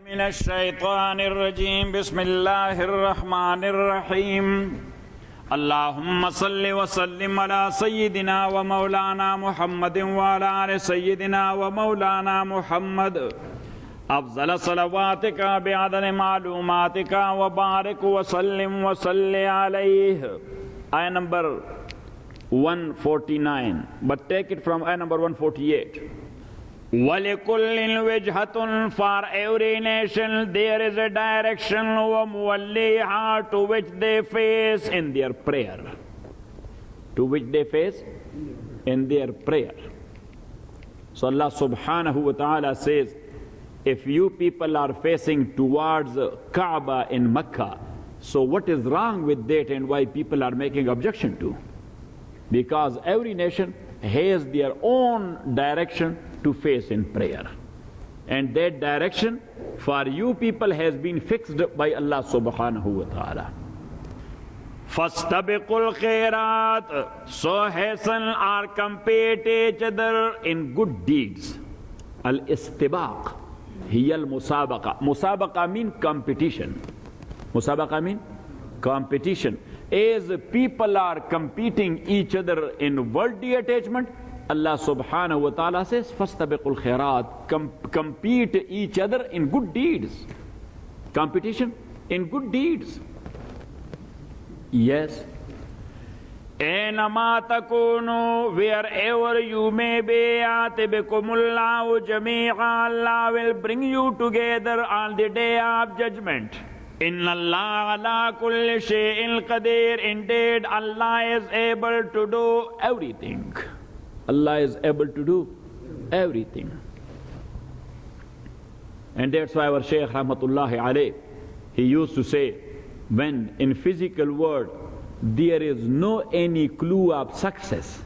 मिनश शैतानिर रजीम बिस्मिल्लाहिर रहमानिर रहीम अल्लाहुम्मा सल्लि व सल्लिम अला सय्यिदिना व मौलाना मुहम्मदिन व अला आलि सय्यिदिना व मौलाना मुहम्मद अफ़ज़ल सलवातिका बिअदद मालूमातिका व बारिक व सल्लिम व सल्लि अलैहि। Ayah number 149, but take it from ayah number 148. وَلِكُلٍّ وِجْهَةٌ, for every nation there is a direction وَمُوَلِّيهَا, to which they face in their prayer. To which they face in their prayer. So Allah subhanahu wa ta'ala says, if you people are facing towards Kaaba in Mecca, so what is wrong with that and why people are making objection to? Because every nation has their own direction to face in prayer. And that direction for you people has been fixed by Allah subhanahu wa ta'ala. فَاسْتَبِقُوا الْخَيْرَاتِ, so hasten or compete each other in good deeds. Al-istibaq hiya al-musabaqa. Musabaqa mean competition. Musabaqa mean competition. As people are competing each other in worldly attachment, Allah subhanahu wa ta'ala says, فَاسْتَبِقُوا الْخَيْرَاتِ, compete each other in good deeds. Competition in good deeds. Yes. أَيْنَمَا تَكُونُوا, wherever you may be, يَأْتِ بِكُمُ اللَّهُ جَمِيعًا, Allah will bring you together on the day of judgment. إِنَّ اللَّهَ عَلَى كُلِّ شَيْءٍ قَدِيرٌ, indeed Allah is able to do everything. Allah is able to do everything. And that's why our Shaykh Rahmatullahi alayh, he used to say, when in physical world there is no any clue of success,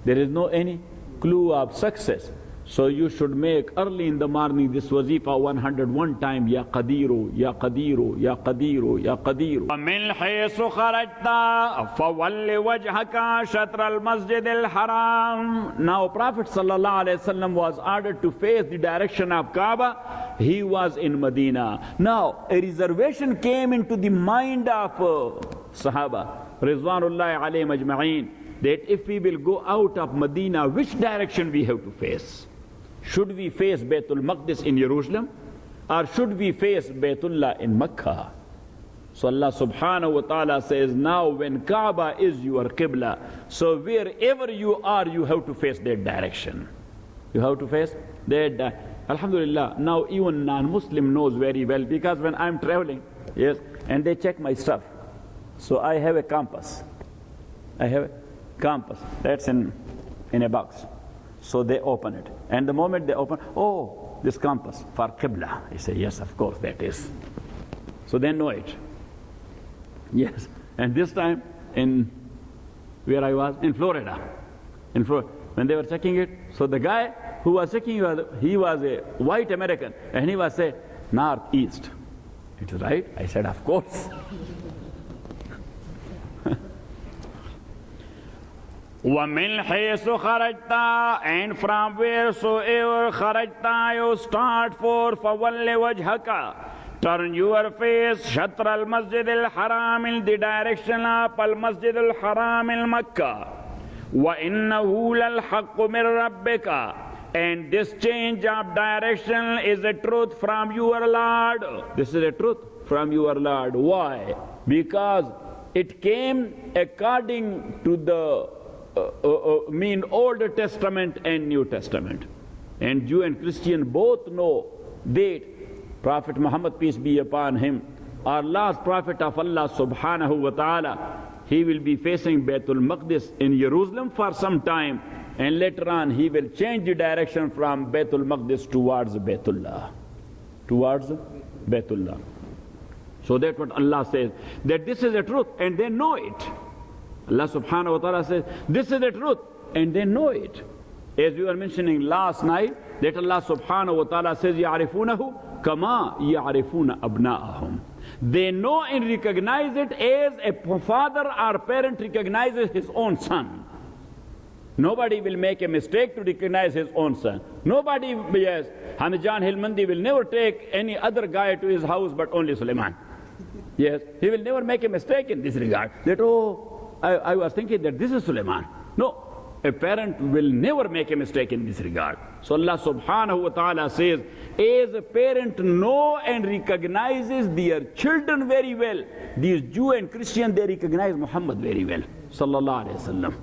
there is no any clue of success, so you should make early in the morning this wazifa 101 times, Ya Qadiru, Ya Qadiru, Ya Qadiru, Ya Qadiru. وَمِنْ حَيْثُ خَرَجْتَ فَوَلِّ وَجْهَكَ شَطْرَ الْمَسْجِدِ الْحَرَامِ. Now Prophet sallallahu alaihi wasallam was ordered to face the direction of Kaaba. He was in Medina. Now a reservation came into the mind of Sahaba Rizwanullahi alayhim ajma'een, that if we will go out of Medina, which direction we have to face? Should we face Baytul Maqdis in Jerusalem, or should we face Baytullah in Mecca? So Allah subhanahu wa ta'ala says, now when Kaaba is your Qibla, so wherever you are, you have to face that direction. You have to face that direction. Alhamdulillah, now even non-Muslim knows very well, because when I'm traveling, yes, and they check my stuff, so I have a compass. I have a compass, that's in a box. So they open it, and the moment they open, oh, this compass for Qibla. You say, yes, of course that is. So they know it. Yes, and this time in where I was, in Florida. When they were checking it, so the guy who was checking, he was a white American, and he was saying, northeast. It is right? I said, of course. وَمِنْ حَيْثُ خَرَجْتَ, and from wheresoever خَرَجْتَ, you start for فَوَلِّ وَجْهَكَ, turn your face شَطْرَ الْمَسْجِدِ الْحَرَامِ, in the direction of al-Masjid al-Haram in Makkah. وَإِنَّهُ لَلْحَقُّ مِنْ رَبِّكَ, and this change of direction is a truth from your Lord. This is a truth from your Lord. Why? Because it came according to the Old Testament and New Testament. And Jew and Christian both know that Prophet Muhammad, peace be upon him, our last prophet of Allah subhanahu wa ta'ala, he will be facing Baytul Maqdis in Jerusalem for some time, and later on he will change the direction from Baytul Maqdis towards Baytullah. Towards Baytullah. So that's what Allah says, that this is the truth, and they know it. Allah subhanahu wa ta'ala says, this is the truth, and they know it. As we were mentioning last night, that Allah subhanahu wa ta'ala says, يَعْرِفُونَهُ كَمَا يَعْرِفُونَ أَبْنَاءَهُم. They know and recognize it as a father or parent recognizes his own son. Nobody will make a mistake to recognize his own son. Nobody, yes, Hamid Jan Hilmandi will never take any other guy to his house but only Suleiman. Yes, he will never make a mistake in this regard. That, oh, I was thinking that this is Suleiman. No, a parent will never make a mistake in this regard. So Allah subhanahu wa ta'ala says, as a parent know and recognizes their children very well, these Jew and Christian, they recognize Muhammad very well, sallallahu alayhi wa sallam.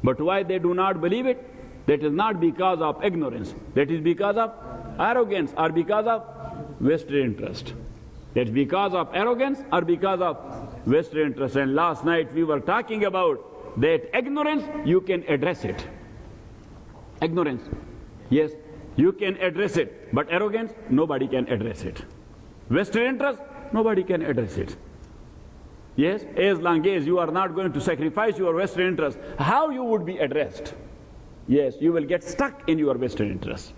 But why they do not believe it? That is not because of ignorance. That is because of arrogance or because of vested interest. That's because of arrogance or because of vested interest. And last night we were talking about that ignorance, you can address it. Ignorance, yes, you can address it. But arrogance, nobody can address it. Vested interest, nobody can address it. Yes, as long as you are not going to sacrifice your vested interest, how you would be addressed? Yes, you will get stuck in your vested interest.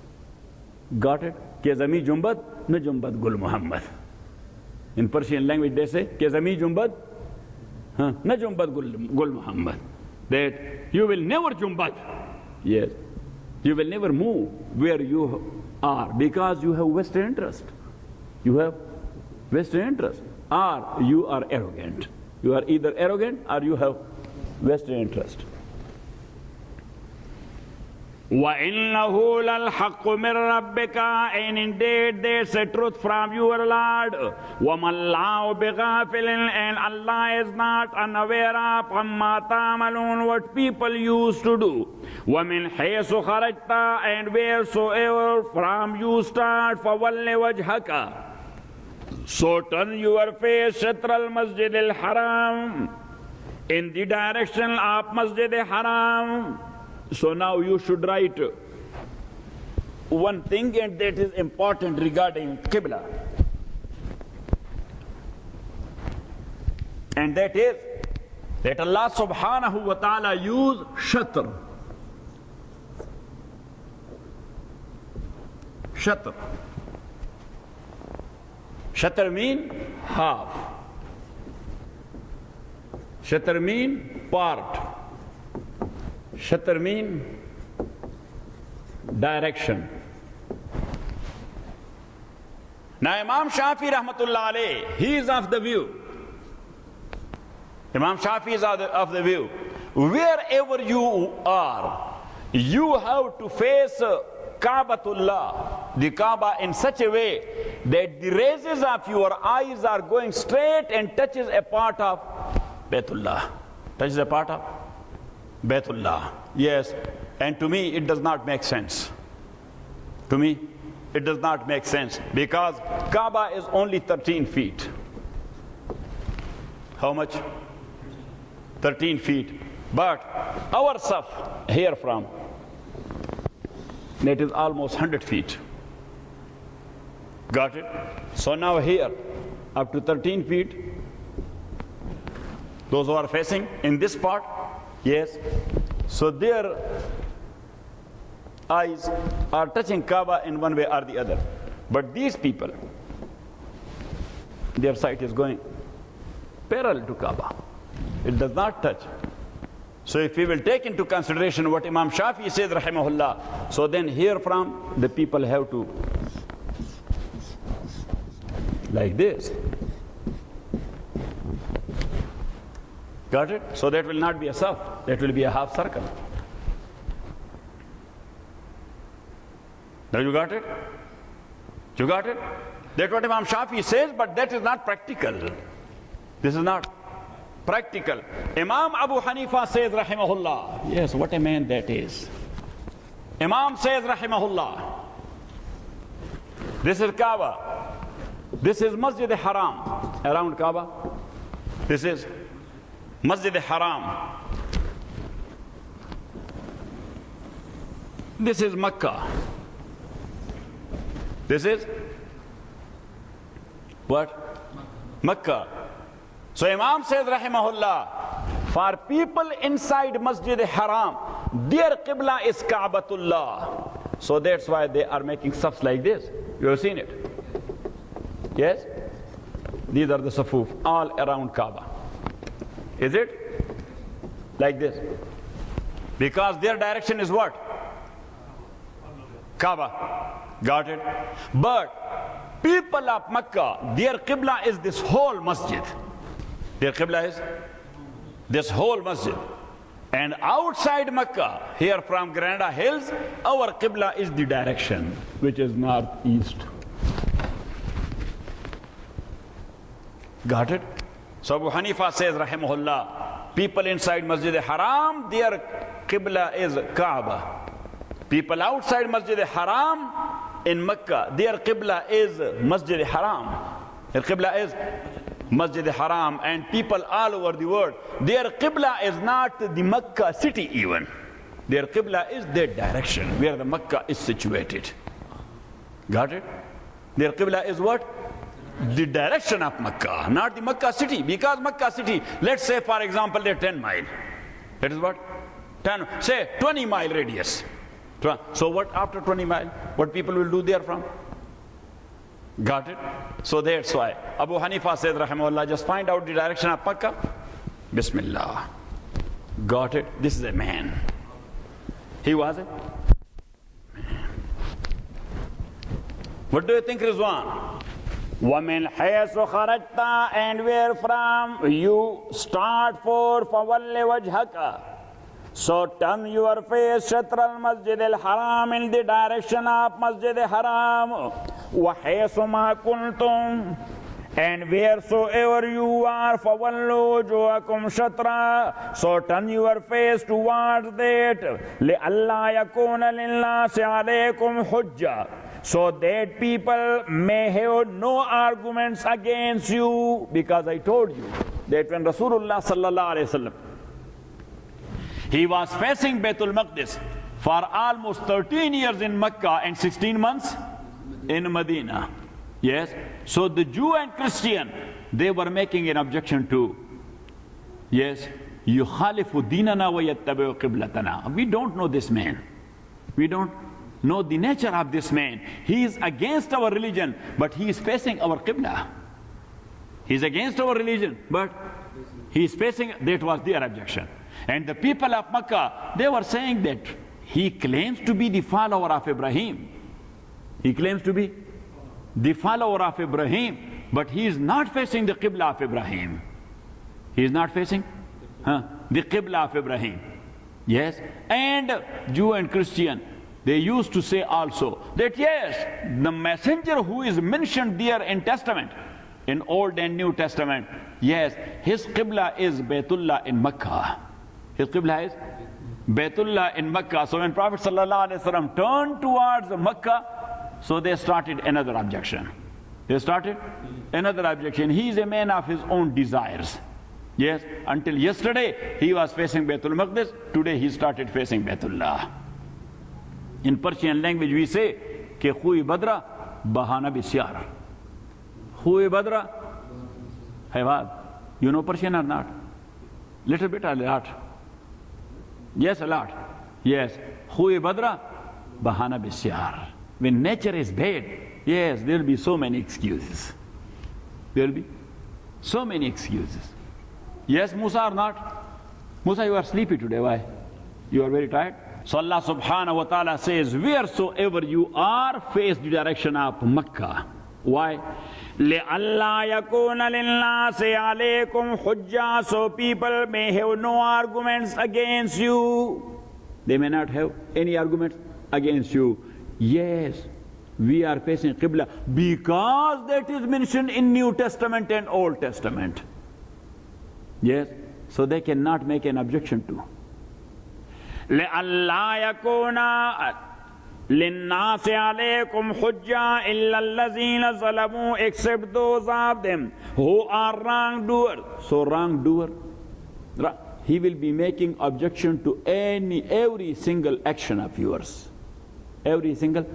Got it? Ke zami jumbad, na jumbad gul Muhammad. In Persian language they say, Ke zami jumbad, na jumbad gul Muhammad. That you will never jumbad. Yes, you will never move where you are because you have vested interest. You have vested interest. Or you are arrogant. You are either arrogant or you have vested interest. وَإِنَّهُ لَلْحَقُّ مِنْ رَبِّكَ, and indeed there's a truth from your Lord. وَمَا اللَّهُ بِغَافِلٍ, and Allah is not unaware of عَمَّا تَعْمَلُونَ, what people used to do. وَمِنْ حَيْثُ خَرَجْتَ, and wheresoever from you start, فَوَلِّ وَجْهَكَ, so turn your face Shatr al-Masjid al-Haram, in the direction of Masjid al-Haram. So now you should write one thing, and that is important regarding Qibla. And that is that Allah subhanahu wa ta'ala used Shatr. Shatr. Shatr mean half. Shatr mean part. Shatr mean direction. Now Imam Shafi rahmatullah alayh, he is of the view. Imam Shafi is of the view. Wherever you are, you have to face Kaabatullah, the Kaaba, in such a way that the rays of your eyes are going straight and touches a part of Baitullah. Touches a part of Baitullah. Yes, and to me it does not make sense. To me it does not make sense because Kaaba is only 13 feet. How much? 13 feet. But our Saf here from, that is almost 100 feet. Got it? So now here, up to 13 feet, those who are facing in this part, yes, so their eyes are touching Kaaba in one way or the other. But these people, their sight is going parallel to Kaaba. It does not touch. So if we will take into consideration what Imam Shafi says rahimahullah, so then here from the people have to like this. Got it? So that will not be a saf, that will be a half circle. Now you got it? You got it? That's what Imam Shafi says, but that is not practical. This is not practical. Imam Abu Hanifa says rahimahullah, yes, what a man that is. Imam says rahimahullah, this is Kaaba, this is Masjid al-Haram around Kaaba, this is Masjid al-Haram, this is Makkah, this is what? Makkah. So Imam says rahimahullah, for people inside Masjid al-Haram, their Qibla is Ka'batullah. So that's why they are making safs like this. You have seen it? Yes? These are the safuf all around Kaaba. Is it? Like this. Because their direction is what? Kaaba. Got it? But people of Makkah, their Qibla is this whole masjid. Their Qibla is this whole masjid. And outside Makkah, here from Granada Hills, our Qibla is the direction, which is northeast. Got it? So Abu Hanifa says, rahimahullah, people inside Masjid Haram, their Qibla is Kaaba. People outside Masjid Haram in Makkah, their Qibla is Masjid Haram. Their Qibla is Masjid Haram. And people all over the world, their Qibla is not the Makkah city even. Their Qibla is their direction, where the Makkah is situated. Got it? Their Qibla is what? The direction of Makkah, not the Makkah city. Because Makkah city, let's say for example, they're 10 mile. That is what? 10, say 20 mile radius. So what after 20 mile? What people will do there from? Got it? So that's why Abu Hanifa said, rahimahullah, just find out the direction of Makkah. Bismillah. Got it? This is a man. He was a man. What do you think, Rizwan? وَمِنْ حَيْثُ خَرَجْتَ, and where from you start for فَوَلِّ وَجْهَكَ, so turn your face شَطْرَ الْمَسْجِدِ الْحَرَامِ, in the direction of Masjid Haram. وَحَيْثُ مَا كُنْتُمْ, and wheresoever you are, فَوَلُّوا وُجُوهَكُمْ شَطْرًا, so turn your face towards that. لِأَلَّا يَكُونَ لِلنَّاسِ عَلَيْكُمْ حُجَّةٌ, so that people may have no arguments against you. Because I told you that when Rasulullah sallallahu alaihi wasallam, he was facing Baitul Maqdis for almost 13 years in Mecca and 16 months in Medina. Yes. So the Jew and Christian, they were making an objection to, yes, يُخَالِفُ دِينَنَا وَيَتَّبِعُ قِبْلَتَنَا. We don't know this man. We don't know the nature of this man. He is against our religion, but he is facing our Qibla. He is against our religion, but he is facing, that was their objection. And the people of Makkah, they were saying that he claims to be the follower of Ibrahim. He claims to be the follower of Ibrahim, but he is not facing the Qibla of Ibrahim. He is not facing the Qibla of Ibrahim. Yes. And Jew and Christian, they used to say also that yes, the messenger who is mentioned there in Testament, in Old and New Testament, yes, his Qibla is Baytullah in Makkah. His Qibla is Baytullah in Makkah. So when Prophet ﷺ turned towards Makkah, so they started another objection. They started another objection. He is a man of his own desires. Yes, until yesterday he was facing Baitul Maqdis, today he started facing Baytullah. In Persian language we say, Ke Khui Badra Bahana Bisyar. Khui Badra Hayvad. You know Persian or not? Little bit or a lot? Yes, a lot. Yes. Khui Badra Bahana Bisyar. When nature is bad, yes, there will be so many excuses. There will be so many excuses. Yes, Musa or not? Musa, you are sleepy today. Why? You are very tired? So Allah subhanahu wa ta'ala says, wheresoever you are, face the direction of Makkah. Why? لِأَلَّا يَكُونَ لِلنَّاسِ عَلَيْكُمْ حُجَّةٌ, so people may have no arguments against you. They may not have any arguments against you. Yes, we are facing Qibla because that is mentioned in New Testament and Old Testament. Yes, so they cannot make an objection to. لِأَلَّا يَكُونَ لِلنَّاسِ عَلَيْكُمْ حُجَّةٌ إِلَّا الَّذِينَ ظَلَمُوا, except those of them who are wrongdoers. So wrongdoer, he will be making objection to every single action of yours. Every single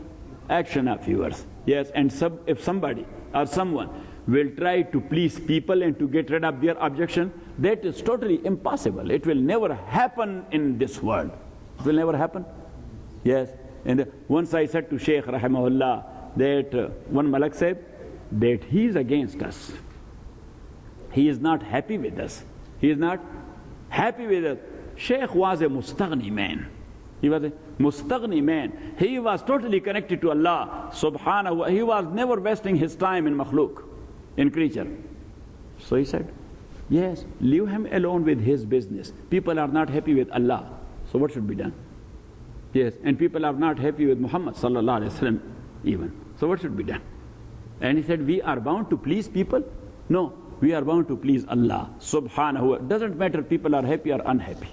action of yours. Yes, and if somebody or someone will try to please people and to get rid of their objection, that is totally impossible. It will never happen in this world. It will never happen. Yes. And once I said to Shaykh rahimahullah that one Malak said that he is against us. He is not happy with us. He is not happy with us. Sheikh was a mustaghni man. He was a mustaghni man. He was totally connected to Allah subhanahu wa ta'ala. He was never wasting his time in makhluk, in creature. So he said, yes, leave him alone with his business. People are not happy with Allah. So what should be done? Yes, and people are not happy with Muhammad sallallahu alaihi wasallam even. So what should be done? And he said, we are bound to please people? No, we are bound to please Allah subhanahu wa ta'ala. Doesn't matter people are happy or unhappy.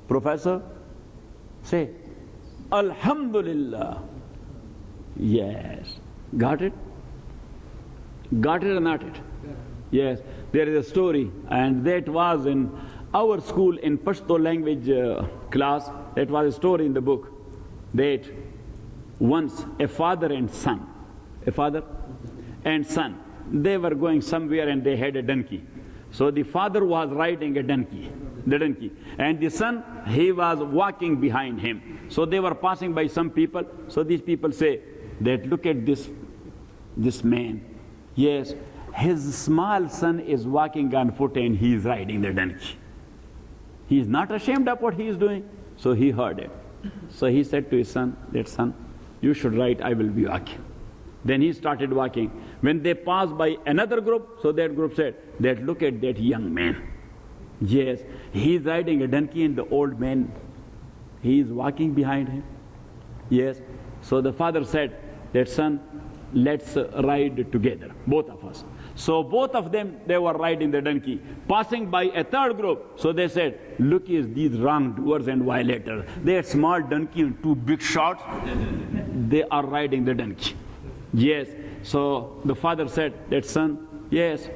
Professor, say, Alhamdulillah. Yes. Got it? Got it or not it? Yes. There is a story, and that was in our school in Pashto language class. That was a story in the book, that once a father and son, they were going somewhere and they had a donkey. So the father was riding the donkey, and the son, he was walking behind him. So they were passing by some people. So these people say that, look at this man. Yes, his small son is walking on foot and he is riding the donkey. He is not ashamed of what he is doing. So he heard it. So he said to his son, that son, you should ride, I will be walking. Then he started walking. When they passed by another group, so that group said, that look at that young man. Yes, he is riding a donkey and the old man, he is walking behind him. Yes, so the father said, that son, let's ride together, both of us. So both of them, they were riding the donkey, passing by a third group. So they said, look at these wrongdoers and violators. They had small donkey and two big shots. They are riding the donkey. Yes. So the father said, that son, yes,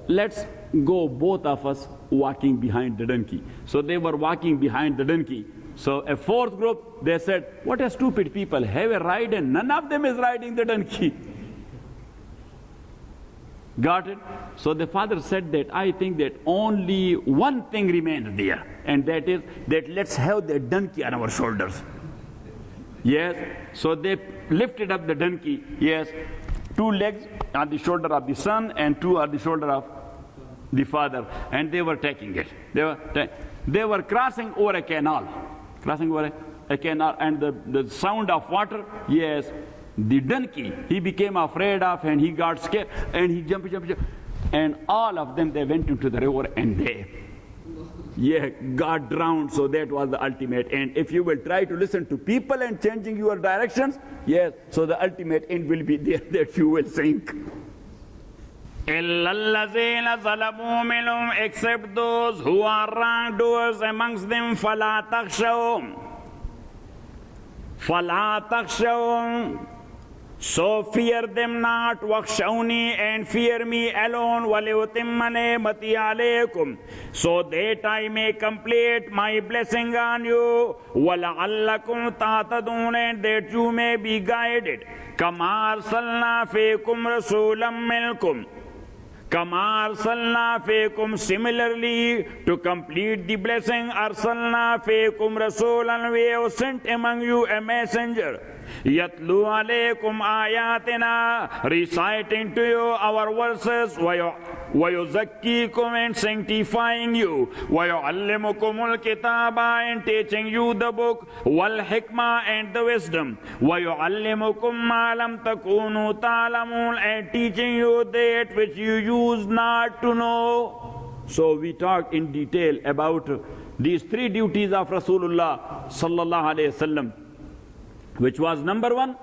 let's go both of us walking behind the donkey. So they were walking behind the donkey. So a fourth group, they said, what a stupid people, have a ride and none of them is riding the donkey. Got it? So the father said that I think that only one thing remains there, and that is that let's have the donkey on our shoulders. Yes. So they lifted up the donkey. Yes. Two legs on the shoulder of the son and two on the shoulder of the father, and they were taking it. They were crossing over a canal. Crossing over a canal, and the sound of water, yes, the donkey, he became afraid of, and he got scared, and he jumped, and all of them, they went into the river, and they got drowned. So that was the ultimate end. If you will try to listen to people and changing your directions, yes, so the ultimate end will be there, that you will sink. Except those who are wrongdoers amongst them, فَلَا تَخْشَوْهُمْ. So fear them not, وَخْشَوْنِي, and fear me alone, وَلِيُتِمَّ نِعْمَتِي عَلَيْكُمْ, so that I may complete my blessing on you, وَلَعَلَّكُمْ تَعْتَدُونَ, and that you may be guided. كَمَا أَرْسَلْنَا فِيكُمْ رَسُولًا مِنْكُمْ. Kama arsalna fekum, similarly, to complete the blessing, arsalna fekum rasulan, we have sent among you a messenger. Yatlu alaykum ayatina, reciting to you our verses, وَيُزَكِّيكُمْ, and sanctifying you, وَيُعَلِّمُكُمُ الْكِتَابَ, and teaching you the book, وَالْحِكْمَةَ, and the wisdom, وَيُعَلِّمُكُمْ مَا لَمْ تَكُونُوا تَعْلَمُونَ, and teaching you that which you used not to know. So we talk in detail about these three duties of Rasulullah sallallahu alayhi wasallam, which was number one,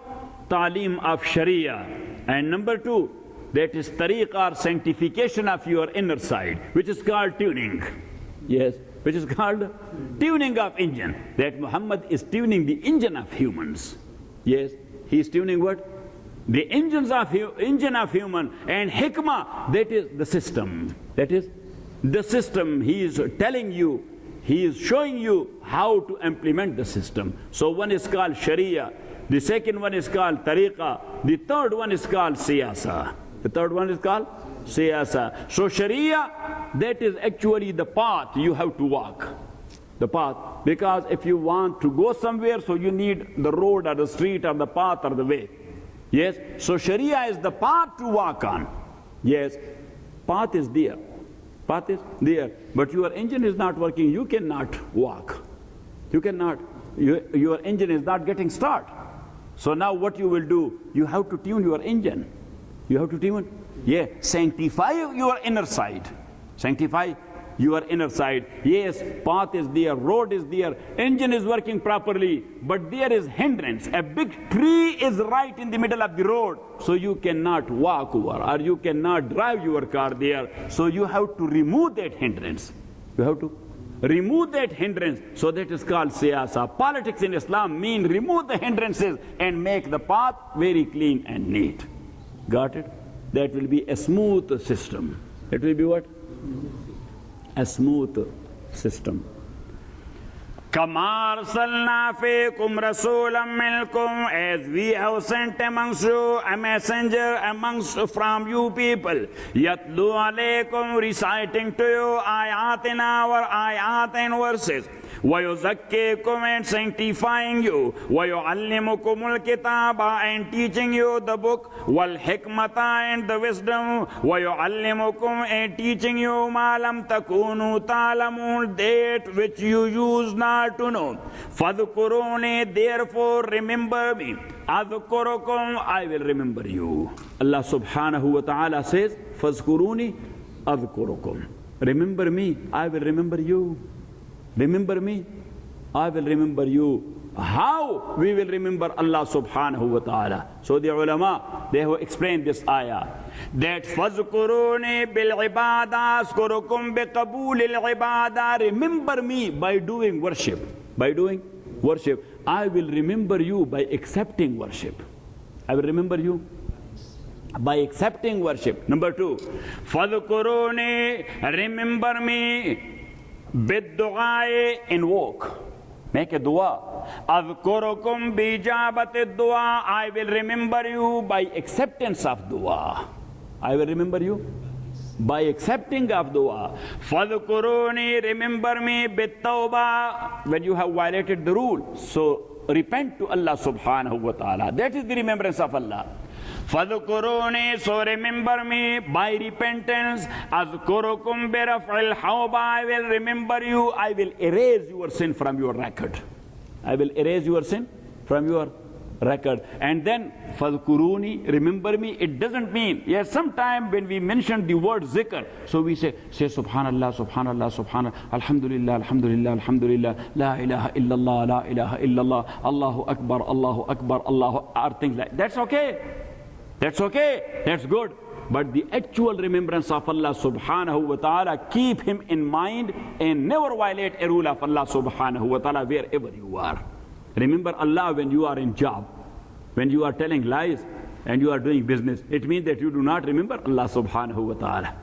ta'lim of Sharia, and number two, that is tariqah, or sanctification of your inner side, which is called tuning. Yes, which is called tuning of engine. That Muhammad is tuning the engine of humans. Yes, he is tuning what? The engine of human, and hikmah, that is the system. That is the system. He is telling you, he is showing you how to implement the system. So one is called Sharia, the second one is called tariqah, the third one is called siyasa. The third one is called siyasa. So Sharia, that is actually the path you have to walk. The path. Because if you want to go somewhere, so you need the road or the street or the path or the way. Yes. So Sharia is the path to walk on. Yes. Path is there. Path is there. But your engine is not working. You cannot walk. You cannot. Your engine is not getting start. So now what you will do? You have to tune your engine. You have to tune. Yeah. Sanctify your inner side. Sanctify your inner side. Yes, path is there, road is there, engine is working properly, but there is hindrance. A big tree is right in the middle of the road, so you cannot walk over or you cannot drive your car there. So you have to remove that hindrance. You have to remove that hindrance. So that is called siyasa. Politics in Islam mean remove the hindrances and make the path very clean and neat. Got it? That will be a smooth system. It will be what? A smooth system. Kama arsalna fikum rasulan minkum, as we have sent amongst you a messenger amongst from you people, yatlu alaykum, reciting to you ayatina, our ayat and verses, وَيُزَكِّيكُمْ and sanctifying you, وَيُعَلِّمُكُمُ الْكِتَابَ and teaching you the book, وَالْحِكْمَةَ and the wisdom, وَيُعَلِّمُكُمْ and teaching you مَا لَمْ تَكُونُوا تَعْلَمُونَ, that which you used not to know. فَذْكُرُونِي, therefore remember me. أَذْكُرُكُمْ, I will remember you. Allah subhanahu wa ta'ala says, فَذْكُرُونِي أَذْكُرُكُمْ. Remember me, I will remember you. Remember me, I will remember you. How we will remember Allah subhanahu wa ta'ala? So the ulama, they have explained this ayah, that فَذْكُرُونِي بِالْعِبَادَةِ أَذْكُرُكُمْ بِقَبُولِ الْعِبَادَةِ. Remember me by doing worship. By doing worship. I will remember you by accepting worship. I will remember you by accepting worship. Number two, فَذْكُرُونِي, remember me, bid-du'ai, invoke, make a dua. أذكركم بإجابة الدعاء, I will remember you by acceptance of dua. I will remember you by accepting of dua. فَذْكُرُونِي, remember me bit-tawbah, when you have violated the rule. So repent to Allah subhanahu wa ta'ala. That is the remembrance of Allah. فَذْكُرُونِي, so remember me by repentance. أَذْكُرُكُمْ بِرَفْعِ الْحَوْبَ, I will remember you, I will erase your sin from your record. I will erase your sin from your record. And then فَذْكُرُونِي, remember me, it doesn't mean, yes, sometime when we mention the word zikr, so we say subhanallah, subhanallah, subhanallah, alhamdulillah, alhamdulillah, alhamdulillah, la ilaha illallah, la ilaha illallah, Allahu Akbar, Allahu Akbar, Allahu, or things like that. That's okay. That's okay, that's good. But the actual remembrance of Allah subhanahu wa ta'ala, keep Him in mind and never violate a rule of Allah subhanahu wa ta'ala wherever you are. Remember Allah when you are in job, when you are telling lies and you are doing business. It means that you do not remember Allah subhanahu wa ta'ala.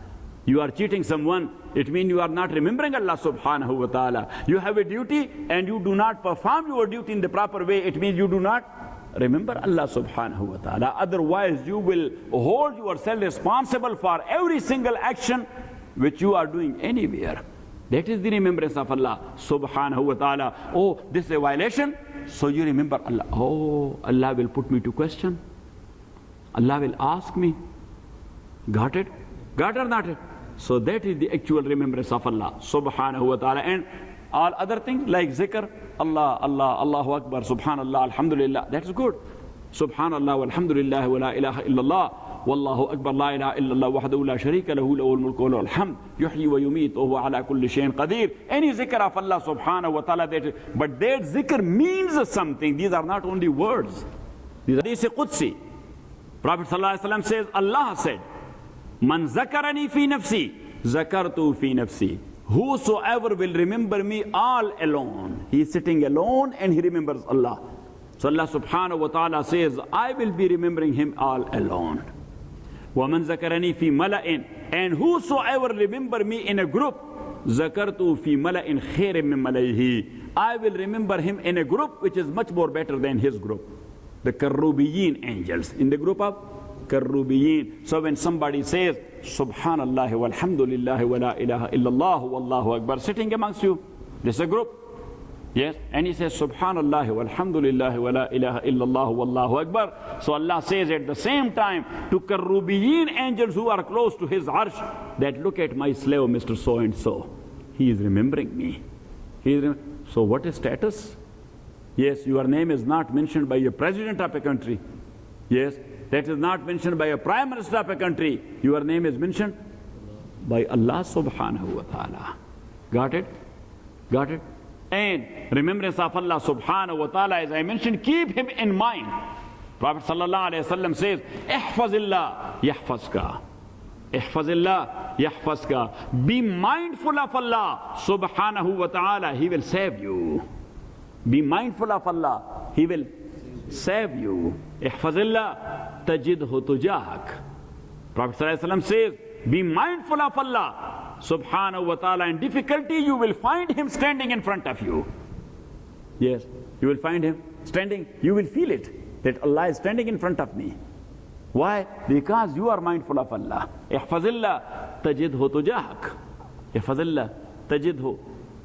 You are cheating someone, it means you are not remembering Allah subhanahu wa ta'ala. You have a duty and you do not perform your duty in the proper way, it means you do not remember Allah subhanahu wa ta'ala. Otherwise you will hold yourself responsible for every single action which you are doing anywhere. That is the remembrance of Allah subhanahu wa ta'ala. Oh, this is a violation, so you remember Allah. Oh, Allah will put me to question. Allah will ask me. Got it? Got or not it? So that is the actual remembrance of Allah subhanahu wa ta'ala. And all other things like zikr, Allah, Allah, Allahu Akbar, Subhanallah, Alhamdulillah, that's good. Subhanallah, Walhamdulillah, wa la ilaha illallah, Wallahu Akbar, la ilaha illallah, wahdahu la sharika lahu, lahul mulku wa lahul hamd, yuhyi wa yumeet, wa huwa ala kulli shay'in qadir. Any zikr of Allah subhanahu wa ta'ala, but that zikr means something. These are not only words. These are hadith Qudsi. Prophet sallallahu alaihi wasallam says, Allah said, Man zakarani fi nafsi, zakartu fi nafsi. Whosoever will remember me all alone. He is sitting alone and he remembers Allah. So Allah subhanahu wa ta'ala says, I will be remembering him all alone. وَمَنْ ذَكَرَنِي فِي مَلَئٍ, and whosoever remember me in a group, ذَكَرْتُ فِي مَلَئٍ خَيْرٍ مِّن مَلَئِهِ, I will remember him in a group which is much more better than his group. The Karrubiyin angels, in the group of Karrubiyin. So when somebody says, Subhanallah walhamdulillah wa la ilaha illallah wallahu akbar, sitting amongst you, this is a group. Yes, and he says, Subhanallah, walhamdulillah, wa la ilaha illallah, wallahu akbar. So Allah says at the same time to Karubiyeen angels who are close to his arsh, that look at my slave, Mr. So-and-so. He is remembering me. So what is status? Yes, your name is not mentioned by a president of a country. Yes, that is not mentioned by a prime minister of a country. Your name is mentioned by Allah subhanahu wa ta'ala. Got it? Got it? And remembrance of Allah subhanahu wa ta'ala, as I mentioned, keep him in mind. Prophet sallallahu alayhi wa sallam says, Ihfazillah yahfazka. Ihfazillah yahfazka. Be mindful of Allah subhanahu wa ta'ala, he will save you. Be mindful of Allah, he will save you. Ihfazillah tajidhu tujahak. Prophet sallallahu alayhi wa sallam says, be mindful of Allah subhanahu wa ta'ala. In difficulty, you will find him standing in front of you. Yes, you will find him standing. You will feel it, that Allah is standing in front of me. Why? Because you are mindful of Allah. Ihfazillah tajidhu tujahak. Ihfazillah tajidhu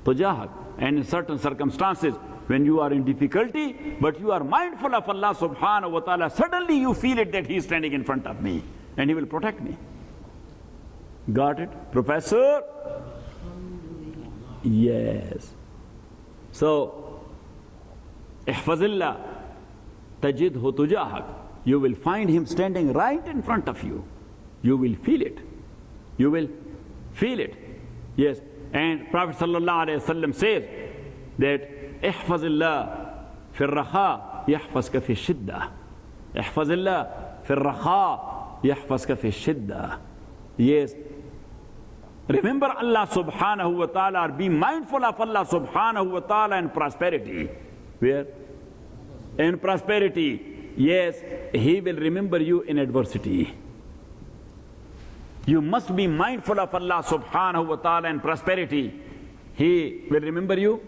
tujahak. And in certain circumstances, when you are in difficulty, but you are mindful of Allah subhanahu wa ta'ala, suddenly you feel it that he is standing in front of me and he will protect me. Got it, Professor? Yes. So, Ihfazillah tajidhu tujahak. You will find him standing right in front of you. You will feel it. You will feel it. Yes. And Prophet sallallahu alayhi wa sallam says that Ihfazillah fil rakha yahfazka fi shiddah. Ihfazillah fil rakha yahfazka fi shiddah. Yes. Remember Allah subhanahu wa ta'ala, be mindful of Allah subhanahu wa ta'ala in prosperity. Where? In prosperity. Yes, he will remember you in adversity. You must be mindful of Allah subhanahu wa ta'ala in prosperity. He will remember you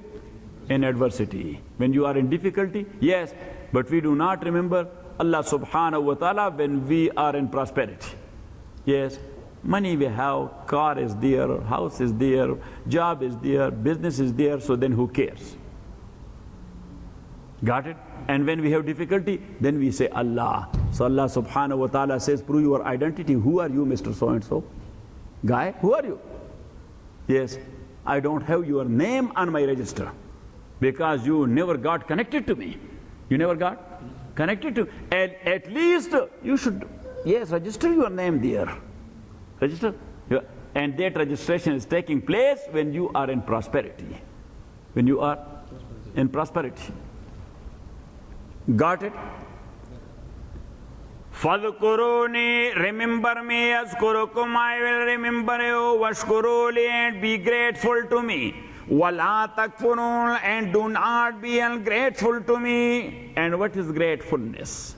in adversity. When you are in difficulty, yes, but we do not remember Allah subhanahu wa ta'ala when we are in prosperity. Yes. Money we have, car is there, house is there, job is there, business is there, so then who cares? Got it? And when we have difficulty, then we say Allah. So Allah subhanahu wa ta'ala says, prove your identity. Who are you, Mr. So-and-so? Guy, who are you? Yes, I don't have your name on my register because you never got connected to me. You never got connected to me. And at least you should, yes, register your name there. Register. And that registration is taking place when you are in prosperity. When you are in prosperity. Got it? Fadhkuruni, remember me, azkurukum, I will remember you, washkuruli, and be grateful to me. Wala takfurun, and do not be ungrateful to me. And what is gratefulness?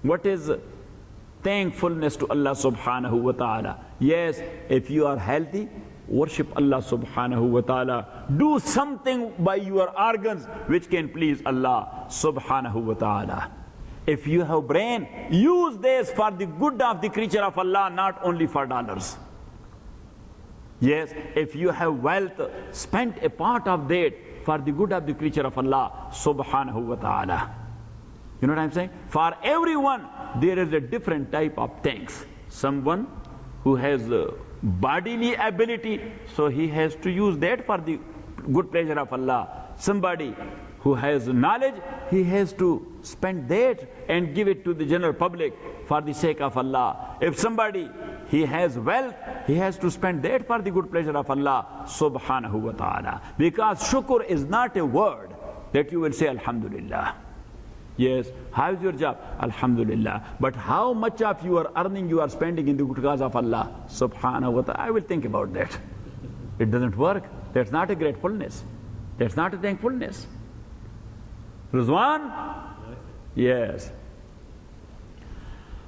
What is thankfulness to Allah subhanahu wa ta'ala? Yes, if you are healthy, worship Allah subhanahu wa ta'ala. Do something by your organs which can please Allah subhanahu wa ta'ala. If you have brain, use this for the good of the creature of Allah, not only for dollars. Yes, if you have wealth, spend a part of that for the good of the creature of Allah subhanahu wa ta'ala. You know what I'm saying? For everyone, there is a different type of thanks. Someone who has bodily ability, so he has to use that for the good pleasure of Allah. Somebody who has knowledge, he has to spend that and give it to the general public for the sake of Allah. If somebody, he has wealth, he has to spend that for the good pleasure of Allah subhanahu wa ta'ala. Because shukr is not a word that you will say Alhamdulillah. Yes, how is your job? Alhamdulillah. But how much of your earning you are spending in the good cause of Allah subhanahu wa ta'ala? I will think about that. It doesn't work. That's not a gratefulness. That's not a thankfulness. Rizwan? Yes.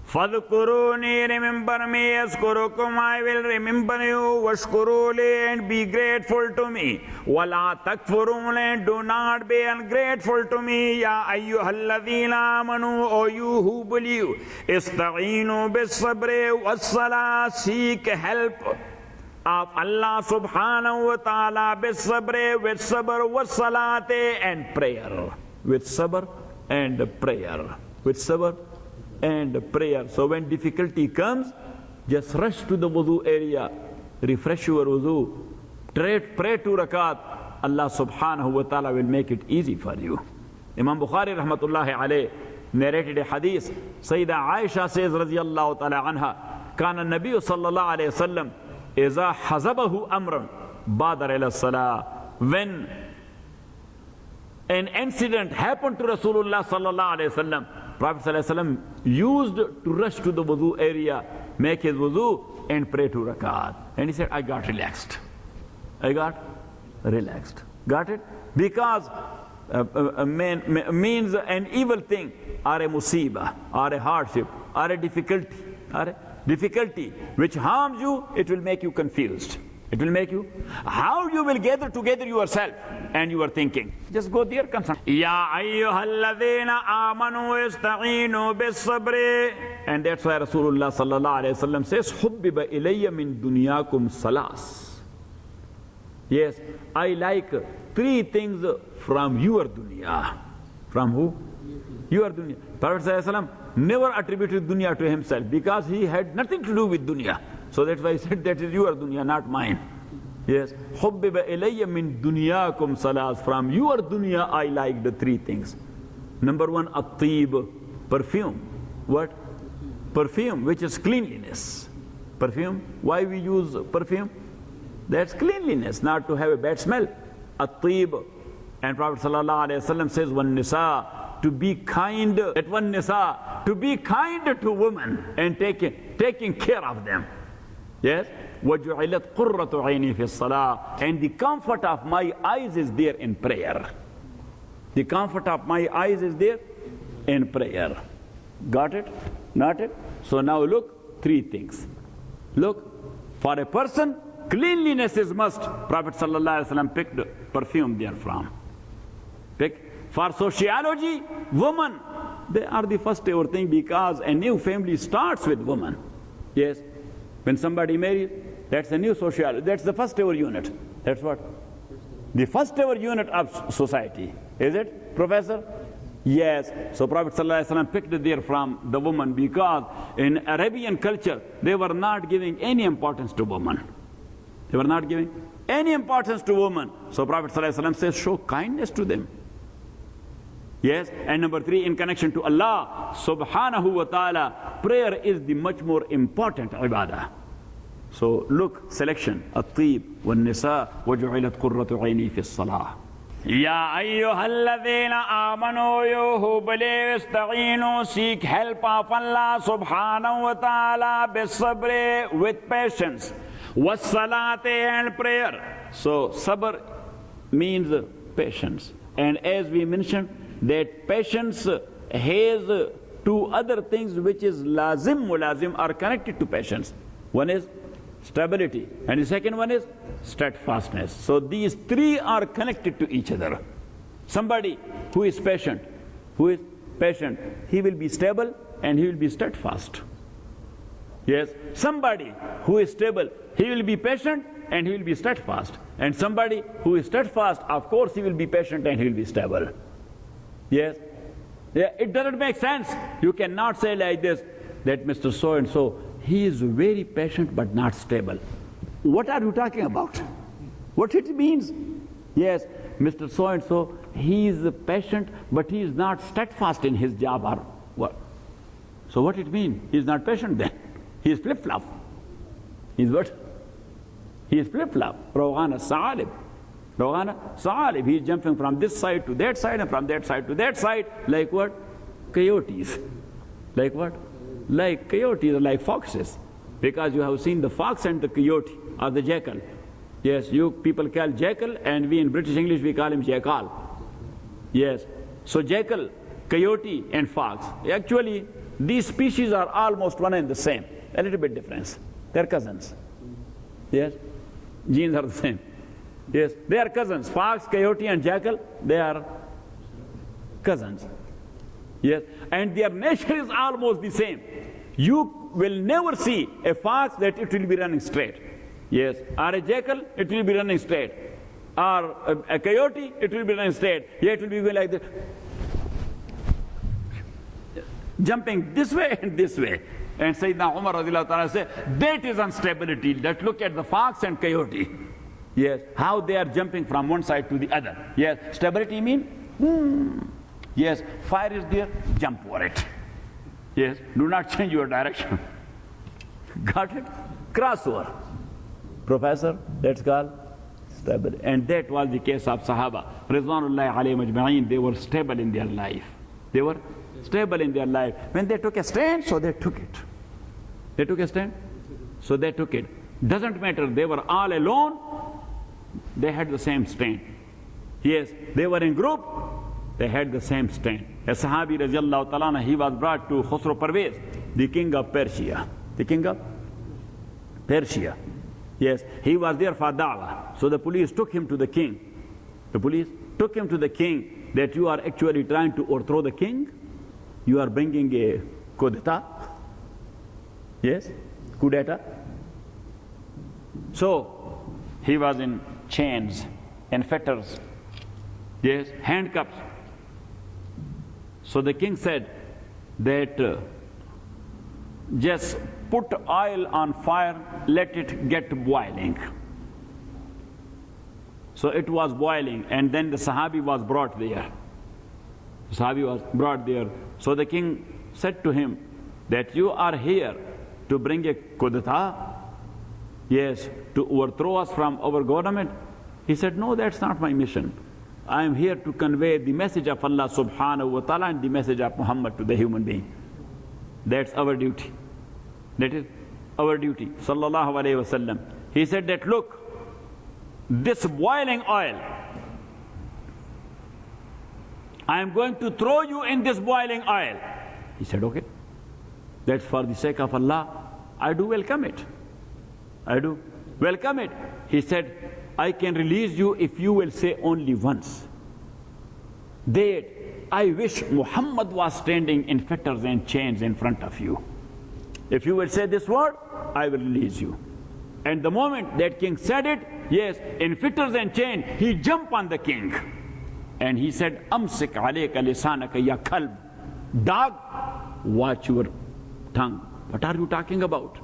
Fadhkuruni, remember me, azkurukum, I will remember you, washkuruli, and be grateful to me. Wala takfurun, and do not be ungrateful to me. Ya ayyuhalladhina amanu, O you who believe. Ista'inu bis sabri was salah, seek help of Allah subhanahu wa ta'ala bis-sabr, with sabr, wa salate, and prayer. With sabr and prayer. With sabr and prayer. So when difficulty comes, just rush to the wudu area, refresh your wudu, pray 2 rakat. Allah subhanahu wa ta'ala will make it easy for you. Imam Bukhari rahmatullahi alayh narrated a hadith. Sayyida Aisha says radiyallahu ta'ala anha, Kana Nabiyu sallallahu alayhi wa sallam iza hazabahu amran badar ila salah. When an incident happened to Rasulullah sallallahu alayhi wa sallam, Prophet sallallahu alayhi wa sallam used to rush to the wudu area, make his wudu and pray 2 rakat. And he said, I got relaxed. I got relaxed. Got it? Because means an evil thing, or a musibah, or a hardship, or a difficulty which harms you, it will make you confused. It will make you, how you will gather together yourself and you are thinking. Just go there, concern. Ya ayyuhalladhina amanu ista'inu bis-sabri. And that's why Rasulullah sallallahu alayhi wa sallam says, Hubbiba ilayya min dunyakum salas. Yes, I like 3 things from your dunya. From who? Your dunya. Prophet sallallahu alayhi wa sallam never attributed dunya to himself because he had nothing to do with dunya. So that's why he said that is your dunya, not mine. Yes. Hubbiba ilayya min dunyakum salas. From your dunya I like the 3 things. Number 1, at-tib, perfume. What? Perfume, which is cleanliness. Perfume. Why we use perfume? That's cleanliness, not to have a bad smell. At-tib. And Prophet sallallahu alayhi wa sallam says, one nisa, to be kind. At one nisa, to be kind to women and taking care of them. Yes? وَجُعِلَتْ قُرَّةُ عَيْنِي فِي الصَّلَاةِ. And the comfort of my eyes is there in prayer. The comfort of my eyes is there in prayer. Got it? Not it? So now look, 3 things. Look, for a person, cleanliness is must. Prophet sallallahu alaihi wasallam picked perfume therefrom. For sociology, women, they are the first ever thing because a new family starts with women. Yes. When somebody marries, that's a new sociology. That's the first ever unit. That's what? The first ever unit of society. Is it, Professor? Yes. So Prophet ﷺ picked it there from the woman because in Arabian culture, they were not giving any importance to women. They were not giving any importance to women. So Prophet ﷺ says, show kindness to them. Yes. And number 3, in connection to Allah subhanahu wa ta'ala, prayer is the much more important ibadah. So look, selection. At-tib, wal-nisa, wa-ju'ilat qurratu ayni fi as-salah. Ya ayyuhalladhina amanu, you who believe, ista'inu, seek help of Allah subhanahu wa ta'ala bis-sabri, with patience, was-salati, and prayer. So sabr means patience. And as we mentioned, that patience has 2 other things which is lazim, mulazim, are connected to patience. One is stability, and the second one is steadfastness. So these 3 are connected to each other. Somebody who is patient, he will be stable and he will be steadfast. Yes. Somebody who is stable, he will be patient and he will be steadfast. And somebody who is steadfast, of course he will be patient and he will be stable. Yes. Yeah, it doesn't make sense. You cannot say like this, that Mr. So-and-so, he is very patient but not stable. What are you talking about? What it means? Yes, Mr. So-and-so, he is patient but he is not steadfast in his job or what? So what it means? He is not patient then. He is flip-flop. He is what? He is flip-flop. Rawghana Sa'alib. Rawghana Sa'alib. He is jumping from this side to that side and from that side to that side. Like what? Coyotes. Like what? Like coyotes or like foxes. Because you have seen the fox and the coyote or the jackal. Yes, you people call jackal and we in British English we call him jackal. Yes. So jackal, coyote and fox. Actually, these species are almost one and the same. A little bit difference. They're cousins. Yes. Genes are the same. Yes, they are cousins. Fox, coyote and jackal, they are cousins. Yes, and their nature is almost the same. You will never see a fox that it will be running straight. Yes. Or a jackal, it will be running straight. Or a coyote, it will be running straight. Yeah, it will be going like this. Jumping this way and this way. And Sayyidina Umar radiallahu ta'ala said, that is instability. That look at the fox and coyote. Yes, how they are jumping from one side to the other. Yes, stability means, yes, fire is there, jump for it. Yes, do not change your direction. Got it? Crossover. Professor, that's called stability. And that was the case of Sahaba. Ridwanullahi alayhim ajma'in, they were stable in their life. They were stable in their life. When they took a stand, so they took it. They took a stand, so they took it. Doesn't matter, they were all alone, they had the same stand. Yes, they were in group, they had the same stand. A Sahabi radiallahu ta'ala, he was brought to Khusro Parvez, the king of Persia. The king of Persia. Yes, he was there for da'wah. So the police took him to the king. The police took him to the king, that you are actually trying to overthrow the king. You are bringing a coup d'etat. Yes, coup d'etat. So he was in chains and fetters. Yes, handcuffs. So the king said that just put oil on fire, let it get boiling. So it was boiling, and then the Sahabi was brought there. The Sahabi was brought there. So the king said to him that you are here to bring a coup d'etat? Yes, to overthrow us from our government? He said, no, that's not my mission. I am here to convey the message of Allah subhanahu wa ta'ala and the message of Muhammad to the human being. That's our duty. That is our duty. Sallallahu alayhi wasallam. He said that, look, this boiling oil, I am going to throw you in this boiling oil. He said, okay, that's for the sake of Allah. I do welcome it. I do welcome it. He said, I can release you if you will say only once that I wish Muhammad was standing in fetters and chains in front of you. If you will say this word, I will release you. And the moment that king said it, yes, in fetters and chains, he jumped on the king. And he said, Amsik alayka lisanaka ya kalb. Dog, watch your tongue. What are you talking about?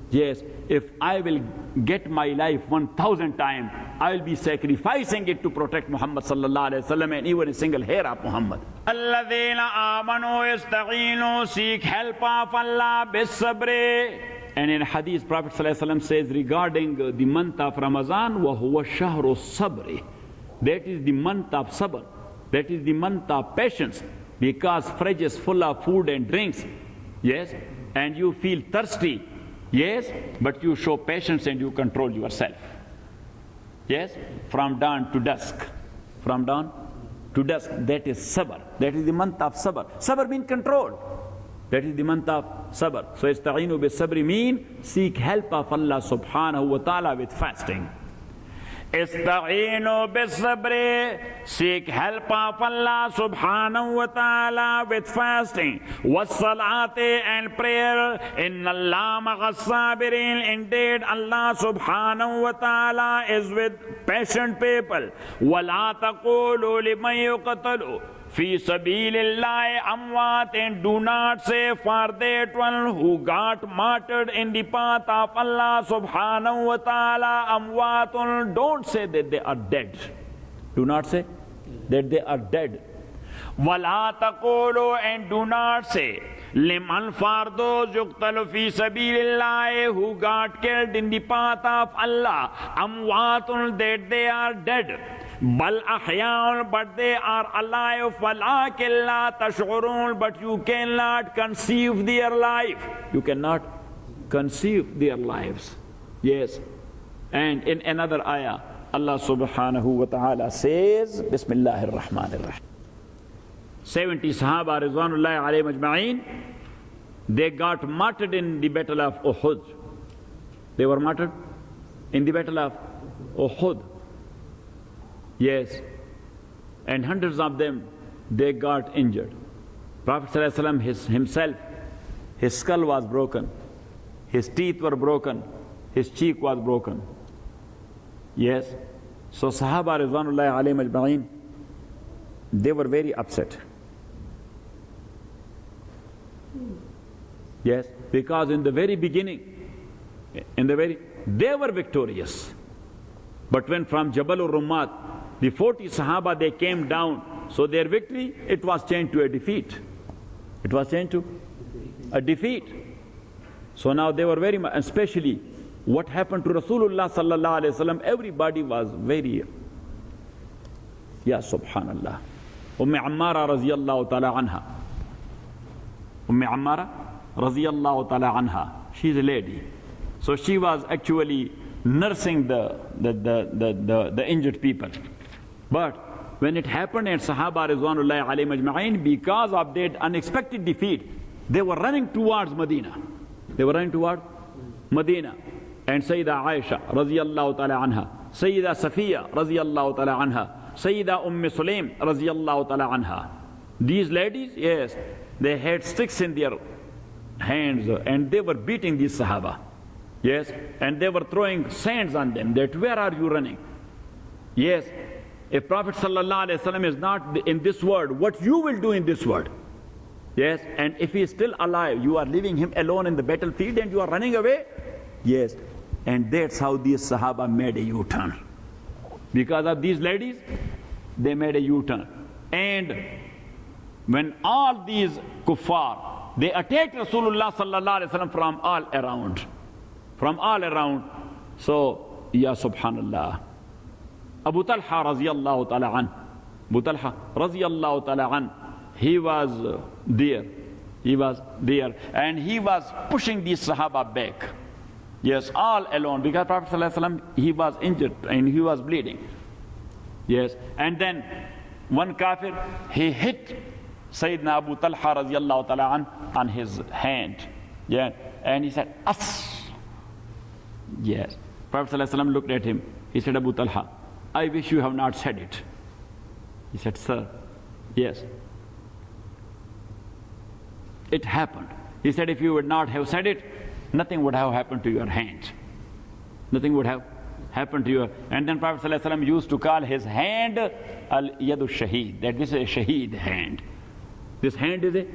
Yes, if I will get my life 1,000 times, I will be sacrificing it to protect Muhammad sallallahu alayhi wa sallam and even a single hair of Muhammad. Alladheena amanu istagheenu, seek help of Allah bis-sabri. And in Hadith, Prophet sallallahu alayhi wa sallam says regarding the month of Ramadan, wa huwa shahru sabri. That is the month of sabr. That is the month of patience, because fridge is full of food and drinks. Yes, and you feel thirsty. Yes, but you show patience and you control yourself. Yes, from dawn to dusk. From dawn to dusk. That is sabr. That is the month of sabr. Sabr means control. That is the month of sabr. So ista'inu bis-sabri mean seek help of Allah subhanahu wa ta'ala with fasting. Istagheenu bis-sabri, seek help of Allah subhanahu wa ta'ala with fasting. Was-salati, and prayer. Inna Allah ma'as-sabirin, indeed Allah subhanahu wa ta'ala is with patient people. Wala taqulu liman yuqtalu fi sabilillahi amwat, and do not say for that one who got martyred in the path of Allah subhanahu wa ta'ala amwatun. Don't say that they are dead. Do not say that they are dead. Wala taqulu, and do not say liman, for those yuqtalu fi sabilillahi, who got killed in the path of Allah, amwatun, that they are dead. Bal ahyaun, but they are alive. Walakin la tash'urun, but you cannot conceive their life. You cannot conceive their lives. Yes. And in another ayah, Allah subhanahu wa ta'ala says, Bismillahir Rahmanir Rahim. 70 Sahaba rizwanullahi alayhim ajma'in, they got martyred in the battle of Uhud. They were martyred in the battle of Uhud. Yes. And hundreds of them, they got injured. Prophet ﷺ himself, his skull was broken. His teeth were broken. his cheek was broken. Yes. So Sahaba Ridwanullahi alayhim ajma'in, they were very upset. Yes, because in the very beginning, they were victorious. But when from Jabal Rummat, the 40 Sahaba, they came down, so their victory, it was changed to a defeat. It was changed to a defeat. So now they were very much, especially what happened to Rasulullah sallallahu alaihi wasallam, everybody was very, ya subhanallah. Ammara raziyallahu ta'ala anha. Ammara raziyallahu ta'ala anha. She's a lady. So she was actually nursing the injured people. But when it happened and Sahaba Ridwanullahi alayhim ajma'in, because of that unexpected defeat, they were running towards Medina. They were running towards Medina. And Sayyida Aisha radiyallahu ta'ala anha, Sayyida Safiya radiyallahu ta'ala anha, Sayyida Sulaim radiyallahu ta'ala anha. These ladies, yes, they had sticks in their hands and they were beating these Sahaba. Yes, and they were throwing sands on them, that where are you running? Yes, if Prophet sallallahu alaihi wasallam is not in this world, what you will do in this world? Yes, and if he is still alive, you are leaving him alone in the battlefield and you are running away? Yes, and that's how these Sahaba made a U-turn. Because of these ladies, they made a U-turn. And when all these kuffar, they attacked Rasulullah sallallahu alaihi wasallam from all around. From all around. So, ya subhanallah. Abu Talha raziyallahu ta'ala an. Abu Talha raziyallahu ta'ala an. He was there. He was there. And he was pushing these Sahaba back. Yes, all alone. Because Prophet sallallahu alaihi wasallam, he was injured and he was bleeding. Yes. And then one kafir, he hit Sayyidina Abu Talha raziyallahu ta'ala an on his hand. Yeah. And he said, As. Yes. Prophet ﷺ looked at him. He said, Abu Talha, I wish you have not said it. He said, Sir, yes. It happened. He said, if you would not have said it, nothing would have happened to your hand. Nothing would have happened to your. And then Prophet ﷺ used to call his hand al-yadu shaheed, that this is a shaheed hand. This hand is a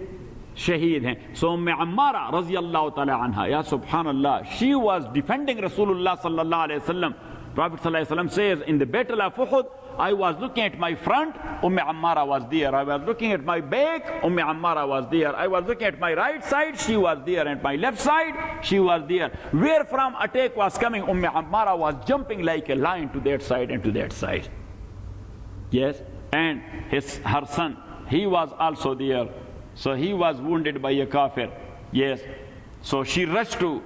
shaheed hand. So Ammara raziyallahu ta'ala anha, ya subhanallah, she was defending Rasulullah sallallahu alayhi wasallam. Prophet sallallahu alayhi wasallam says, in the battle of Uhud, I was looking at my front, Ammara was there. I was looking at my back, Ammara was there. I was looking at my right side, she was there. And my left side, she was there. Where from attack was coming, Ammara was jumping like a lion to that side and to that side. Yes, and her son, he was also there. So he was wounded by a kafir. Yes. So she rushed to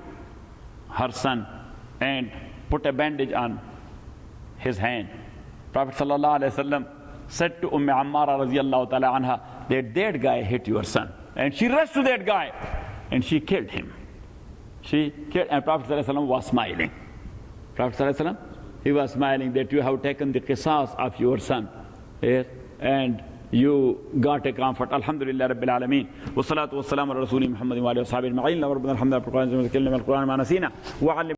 her son and put a bandage on his hand. Prophet sallallahu alaihi wasallam said to Ammara raziyallahu ta'ala anha that guy hit your son. And she rushed to that guy and she killed him. She killed, and Prophet sallallahu alaihi wasallam was smiling. Prophet sallallahu alaihi wasallam, he was smiling that you have taken the qisas of your son. Yes. And you got a comfort. Alhamdulillah Rabbil Alameen. Wassalatu wassalamu ala Rasuli Muhammadin wa alihi wa sahbihi ajma'in. Rabbana alhamdulillah.